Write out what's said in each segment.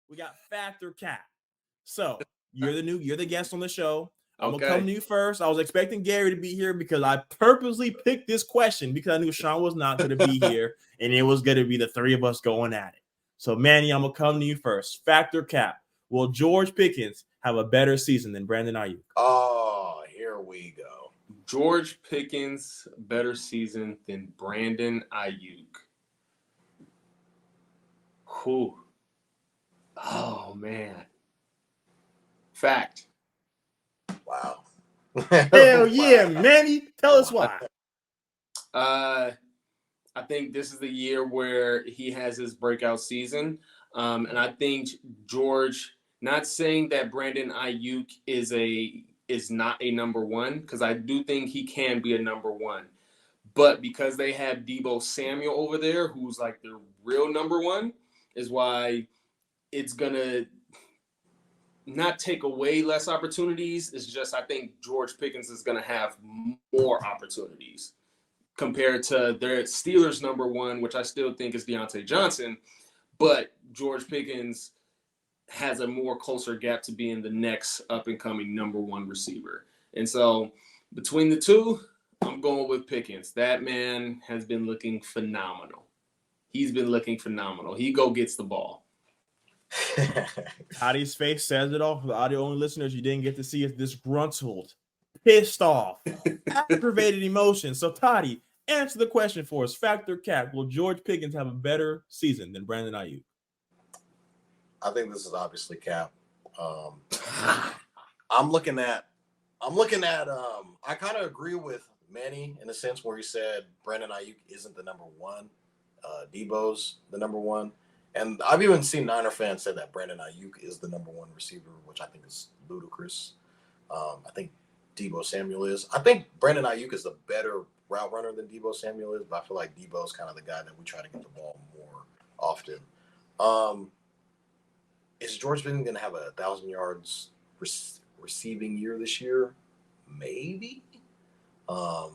We got fact or cap. So you're the guest on the show. I'm gonna Okay. come to you first. I was expecting Garry to be here because I purposely picked this question because I knew Shaun was not going to be here, and it was going to be the three of us going at it. So, Manny, I'm gonna come to you first. Fact or cap? Will George Pickens have a better season than Brandon Aiyuk? Oh, here we go. George Pickens better season than Brandon Aiyuk. Whew. Oh man. Fact. Wow. Hell yeah, Manny. Tell us why. I think this is the year where he has his breakout season. And I think George, not saying that Brandon Aiyuk is not a number one, because I do think he can be a number one. But because they have Deebo Samuel over there, who's like the real number one, is why it's gonna not take away less opportunities. It's just I think George Pickens is gonna have more opportunities compared to their Steelers number one, which I still think is Deontay Johnson, but George Pickens has a more closer gap to being the next up-and-coming number one receiver. And so between the two, I'm going with Pickens. That man has been looking phenomenal. He's been looking phenomenal. He gets the ball. Toddy's face says it all. For the audio-only listeners, you didn't get to see it. Disgruntled, pissed off, aggravated emotion. So, Toddy, answer the question for us. Fact or cap? Will George Pickens have a better season than Brandon Aiyuk? I think this is obviously cap. I'm looking at. I kind of agree with Manny in a sense where he said Brandon Aiyuk isn't the number one. Deebo's the number one. And I've even seen Niner fans say that Brandon Aiyuk is the number one receiver, which I think is ludicrous. I think Deebo Samuel is. I think Brandon Aiyuk is a better route runner than Deebo Samuel is, but I feel like Deebo's kind of the guy that we try to get the ball more often. Is George Pickens going to have 1,000 yards receiving year this year? Maybe. I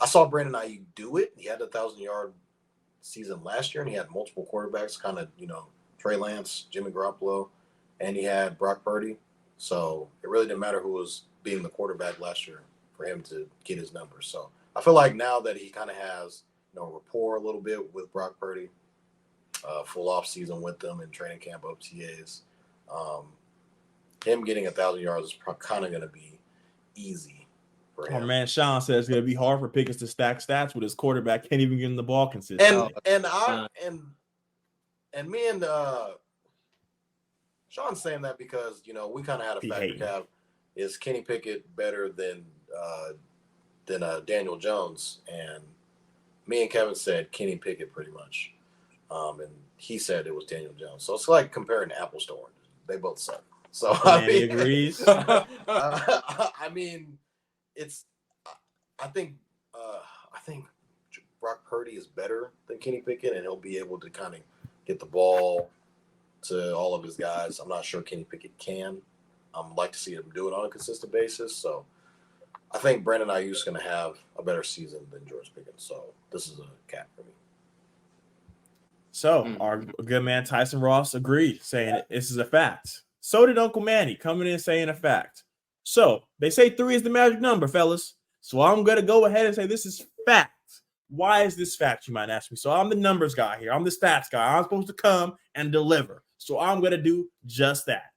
saw Brandon Aiyuk do it. He had 1,000-yard season last year, and he had multiple quarterbacks, kind of, Trey Lance, Jimmy Garoppolo, and he had Brock Purdy. So it really didn't matter who was being the quarterback last year for him to get his numbers. So I feel like now that he kind of has, rapport a little bit with Brock Purdy, full off season with them in training camp, OTAs, him getting 1,000 yards is kind of going to be easy. Oh man, Shaun says it's gonna be hard for Pickens to stack stats with his quarterback can't even get in the ball consistently. And me and Shaun's saying that because we kind of had a factor cap. Is Kenny Pickett better than Daniel Jones? And me and Kevin said Kenny Pickett pretty much, and he said it was Daniel Jones. So it's like comparing apples to oranges. They both suck. So he agrees. I mean. I think Brock Purdy is better than Kenny Pickett, and he'll be able to kind of get the ball to all of his guys. I'm not sure Kenny Pickett can. I'd like to see him do it on a consistent basis. So I think Brandon Aiyuk is going to have a better season than George Pickens. So this is a cap for me. So our good man Tyson Ross agreed, saying this is a fact. So did Uncle Manny, coming in saying a fact. So they say 3 is the magic number, fellas. So I'm going to go ahead and say this is fact. Why is this fact, you might ask me? So I'm the numbers guy here. I'm the stats guy. I'm supposed to come and deliver. So I'm going to do just that.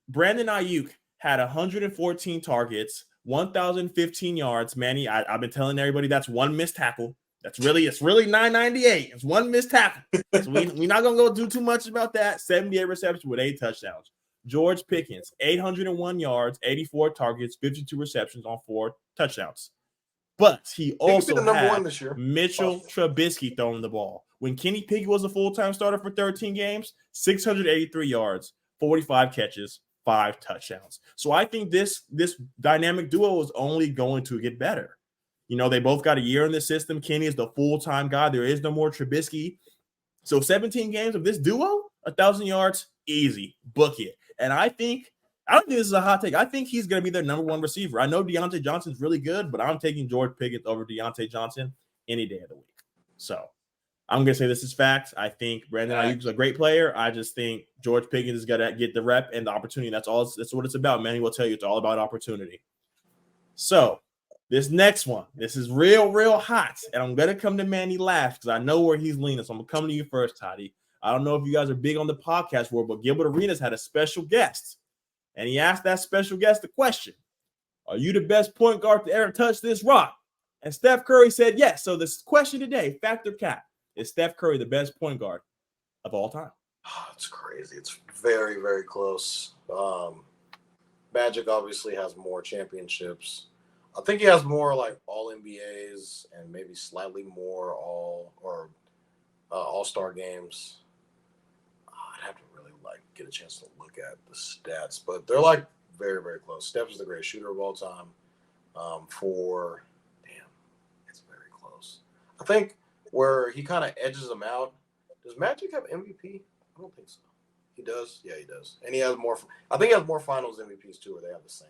Brandon Aiyuk had 114 targets, 1,015 yards. Manny, I've been telling everybody that's one missed tackle. It's really 998. It's one missed tackle. So we're not going to go do too much about that. 78 receptions with 8 touchdowns. George Pickens, 801 yards, 84 targets, 52 receptions on 4 touchdowns. But he also had Mitchell Trubisky throwing the ball. When Kenny Pickett was a full-time starter for 13 games, 683 yards, 45 catches, 5 touchdowns. So I think this dynamic duo is only going to get better. They both got a year in the system. Kenny is the full-time guy. There is no more Trubisky. So 17 games of this duo, 1,000 yards, easy. Book it. And I don't think this is a hot take. I think he's going to be their number one receiver. I know Deontay Johnson's really good, but I'm taking George Pickens over Deontay Johnson any day of the week. So I'm going to say this is fact. I think Brandon Aiyuk is a great player. I just think George Pickens is going to get the rep and the opportunity. That's what it's about. Manny will tell you it's all about opportunity. So this next one, this is real hot. And I'm going to come to Manny last because I know where he's leaning. So I'm going to come to you first, Toddy. I don't know if you guys are big on the podcast world, but Gilbert Arenas had a special guest. And he asked that special guest the question, are you the best point guard to ever touch this rock? And Steph Curry said yes. So this question today, factor cap, is Steph Curry the best point guard of all time? Oh, it's crazy. It's very, very close. Magic obviously has more championships. I think he has more like all NBAs and maybe slightly more all-star games. I'd have to really like get a chance to look at the stats, but they're like very, very close. Steph is the greatest shooter of all time. It's very close. I think where he kind of edges them out. Does Magic have MVP? I don't think so. He does. Yeah, he does. And he has more. I think he has more Finals MVPs too, or they have the same.